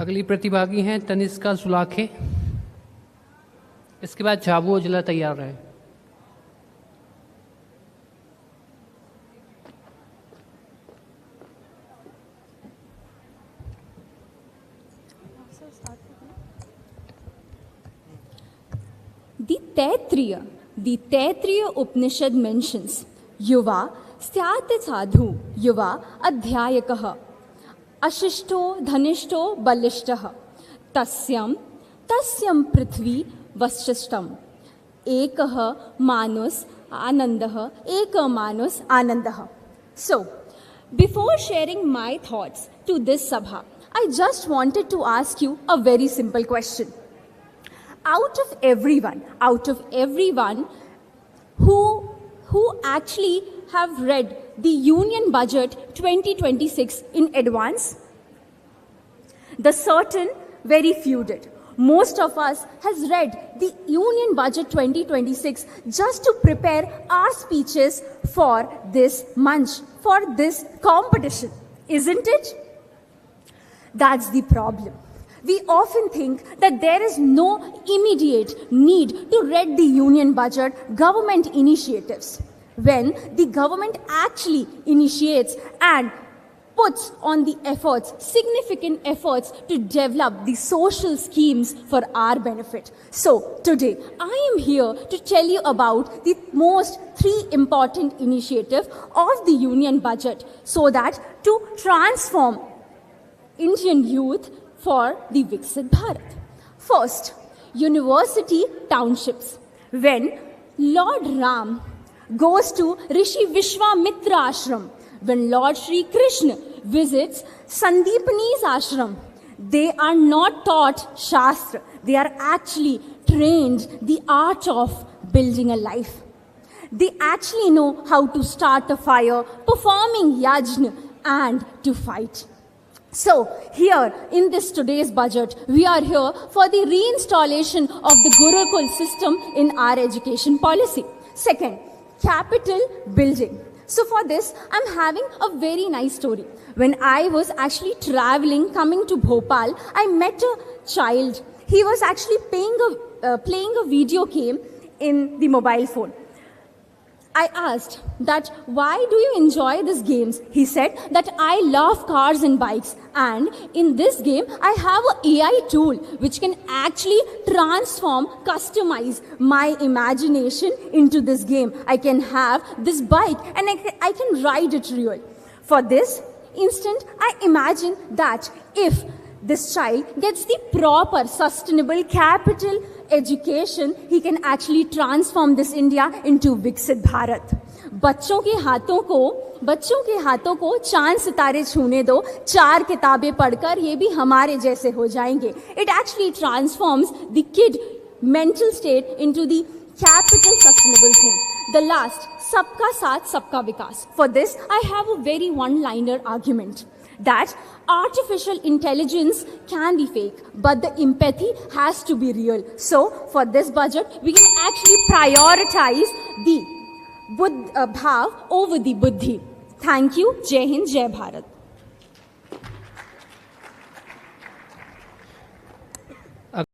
अगली प्रतिभागी हैं तनिष्का सुलाखे। इसके बाद झाबू ओजला तैयार रहे। The Taittiriya Upanishad mentions Yuva Syat Sadhu Yuva Adhyayakah Ashishto Dhanishto Balishtaha Tasyam Prithvi Vasishtam Ekah Manus Anandah. So, before sharing my thoughts to this Sabha, I just wanted to ask you a very simple question. Out of everyone who actually have read the Union Budget 2026 in advance, the certain very few did. Most of us has read the Union Budget 2026 just to prepare our speeches for this munch, for this competition, isn't it? That's the problem. We often think that there is no immediate need to read the Union Budget government initiatives, when the government actually initiates and puts on the efforts, significant efforts to develop the social schemes for our benefit. So today, I am here to tell you about the most three important initiatives of the Union Budget so that to transform Indian youth for the Viksit Bharat. First, university townships. When Lord Ram goes to Rishi Vishwamitra Ashram, when Lord Shri Krishna visits Sandeepani's ashram, they are not taught Shastra. They are actually trained the art of building a life. They actually know how to start a fire, performing yajna, and to fight. So, here in this today's budget, we are here for the reinstallation of the Gurukul system in our education policy. Second, capital building. So for this, I'm having a very nice story. When I was actually traveling, coming to Bhopal, I met a child. He was actually playing a video game in the mobile phone. I asked that, why do you enjoy these games? He said that I love cars and bikes, and in this game I have an AI tool which can actually transform, customize my imagination into this game. I can have this bike and I can ride it real. For this instant, I imagine that if this child gets the proper sustainable capital education, he can actually transform this India into Viksit Bharat. बच्चों के हाथों को चांद सितारे छूने दो, 4 किताबें पढ़कर ये भी हमारे जैसे हो जाएंगे. It actually transforms the kid mental state into the capital sustainable thing. The last, सबका साथ सबका विकास. For this, I have a very one-liner argument that artificial intelligence can be fake, but the empathy has to be real. So, for this budget, we can actually prioritize the bhav over the buddhi. Thank you. Jai Hind, Jai Bharat.